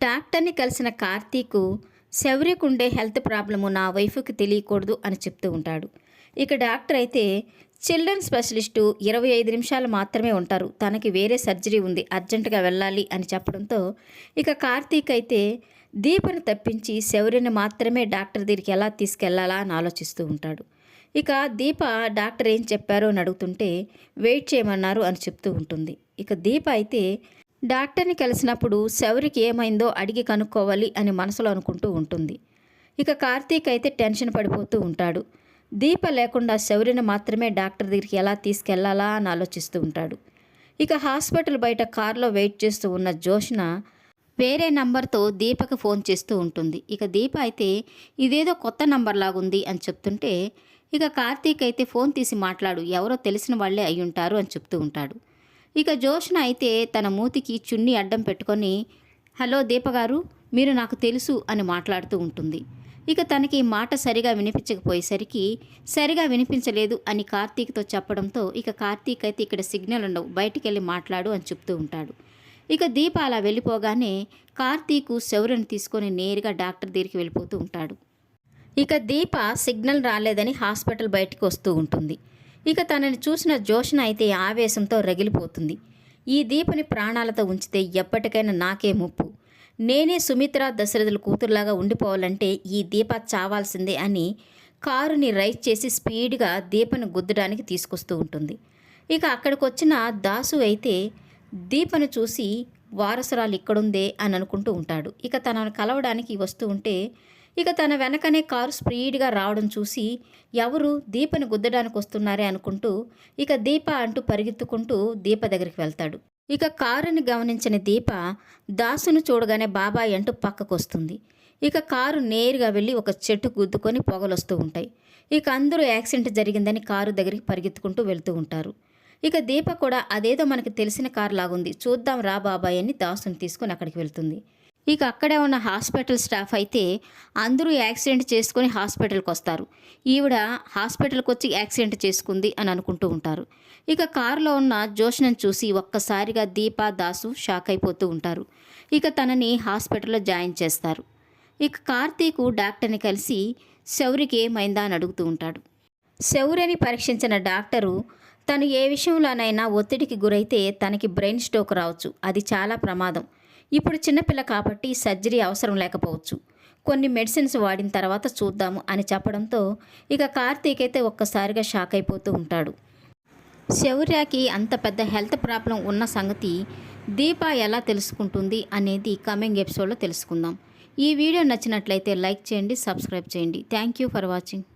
డాక్టర్ని కలిసిన Karthik శౌర్యకుండే health problem నా వైఫ్కి తెలియకూడదు అని చెప్తూ ఉంటాడు. ఇక డాక్టర్ అయితే చిల్డ్రన్ స్పెషలిస్టు 25 నిమిషాలు మాత్రమే ఉంటారు, తనకి వేరే సర్జరీ ఉంది, అర్జెంటుగా వెళ్ళాలి అని చెప్పడంతో ఇక కార్తీక్ అయితే దీపను తప్పించి శౌర్యని మాత్రమే డాక్టర్ దగ్గరికి ఎలా తీసుకెళ్లాలా అని ఆలోచిస్తూ ఉంటాడు. ఇక దీప డాక్టర్ ఏం చెప్పారో అని అడుగుతుంటే వెయిట్ చేయమన్నారు అని చెప్తూ ఉంటుంది. ఇక దీప అయితే డాక్టర్ని కలిసినప్పుడు శౌరికి ఏమైందో అడిగి కనుక్కోవాలి అని మనసులో అనుకుంటూ ఉంటుంది. ఇక కార్తీక్ అయితే టెన్షన్ పడిపోతూ ఉంటాడు. దీప లేకుండా శౌర్యని మాత్రమే డాక్టర్ దగ్గరికి ఎలా తీసుకెళ్లాలా అని ఆలోచిస్తూ ఉంటాడు. ఇక హాస్పిటల్ బయట కారులో వెయిట్ చేస్తూ ఉన్న జోష్న వేరే నంబర్తో దీపకు ఫోన్ చేస్తూ ఉంటుంది. ఇక దీప అయితే ఇదేదో కొత్త నంబర్ లాగుంది అని చెప్తుంటే ఇక కార్తీక్ అయితే ఫోన్ తీసి మాట్లాడు, ఎవరో తెలిసిన వాళ్లే అయ్యుంటారు అని చెప్తూ ఉంటాడు. ఇక జోష్న అయితే తన మూతికి చున్నీ అడ్డం పెట్టుకొని హలో దీపగారు, మీరు నాకు తెలుసు అని మాట్లాడుతూ ఉంటుంది. ఇక తనకి ఈ మాట సరిగా వినిపించకపోయేసరికి సరిగా వినిపించలేదు అని కార్తీక్తో చెప్పడంతో ఇక కార్తీక్ అయితే ఇక్కడ సిగ్నల్ ఉండవు, బయటికి వెళ్ళి మాట్లాడు అని చెప్తూ ఉంటాడు. ఇక దీప అలా వెళ్ళిపోగానే కార్తీకు శౌర్యని తీసుకొని నేరుగా డాక్టర్ దగ్గరికి వెళ్ళిపోతూ ఉంటాడు. ఇక దీప సిగ్నల్ రాలేదని హాస్పిటల్ బయటికి వస్తూ ఉంటుంది. ఇక తనని చూసిన జోష్న అయితే ఆవేశంతో రగిలిపోతుంది. ఈ దీపని ప్రాణాలతో ఉంచితే ఎప్పటికైనా నాకే ముప్పు, నేనే సుమిత్ర దశరథుల కూతురులాగా ఉండిపోవాలంటే ఈ దీప చావాల్సిందే అని కారుని రైడ్ చేసి స్పీడ్గా దీపను గుద్దడానికి తీసుకొస్తూ ఉంటుంది. ఇక అక్కడికి వచ్చిన దాసు అయితే దీపను చూసి వారసురాలు ఇక్కడుందే అని అనుకుంటూ ఉంటాడు. ఇక తనను కలవడానికి వస్తూ ఉంటే ఇక తన వెనకనే కారు స్పీడ్గా రావడం చూసి ఎవరు దీపను గుద్దడానికి వస్తున్నారే అనుకుంటూ ఇక దీప అంటూ పరిగెత్తుకుంటూ దీప దగ్గరికి వెళ్తాడు. ఇక కారుని గమనించిన దీప దాసును చూడగానే బాబాయ్ అంటూ పక్కకు వస్తుంది. ఇక కారు నేరుగా వెళ్ళి ఒక చెట్టు గుద్దుకొని పొగలొస్తూ ఉంటాయి. ఇక అందరూ యాక్సిడెంట్ జరిగిందని కారు దగ్గరికి పరిగెత్తుకుంటూ వెళ్తూ ఉంటారు. ఇక దీప కూడా అదేదో మనకి తెలిసిన కారు లాగుంది, చూద్దాం రా బాబాయ్ అని దాసుని తీసుకొని అక్కడికి వెళ్తుంది. ఇక అక్కడే ఉన్న హాస్పిటల్ స్టాఫ్ అయితే అందరూ యాక్సిడెంట్ చేసుకొని హాస్పిటల్కి వస్తారు, ఈవిడ హాస్పిటల్కి వచ్చి యాక్సిడెంట్ చేసుకుంది అని అనుకుంటూ ఉంటారు. ఇక కారులో ఉన్న జోష్నను చూసి ఒక్కసారిగా దీప దాసు షాక్ అయిపోతూ ఉంటారు. ఇక తనని హాస్పిటల్లో జాయిన్ చేస్తారు. ఇక కార్తీకు డాక్టర్ని కలిసి శౌరికి ఏమైందా అని అడుగుతూ ఉంటాడు. శౌర్యని పరీక్షించిన డాక్టరు తను ఏ విషయంలోనైనా ఒత్తిడికి గురైతే తనకి బ్రెయిన్ స్ట్రోక్ రావచ్చు, అది చాలా ప్రమాదం, ఇప్పుడు చిన్నపిల్ల కాబట్టి సర్జరీ అవసరం లేకపోవచ్చు, కొన్ని మెడిసిన్స్ వాడిన తర్వాత చూద్దాము అని చెప్పడంతో ఇక కార్తీక్ అయితే ఒక్కసారిగా షాక్ అయిపోతూ ఉంటాడు. శౌర్యకి అంత పెద్ద హెల్త్ ప్రాబ్లం ఉన్న సంగతి దీప ఎలా తెలుసుకుంటుంది అనేది కమింగ్ ఎపిసోడ్లో తెలుసుకుందాం. ఈ వీడియో నచ్చినట్లయితే లైక్ చేయండి, సబ్స్క్రైబ్ చేయండి. Thank you for watching.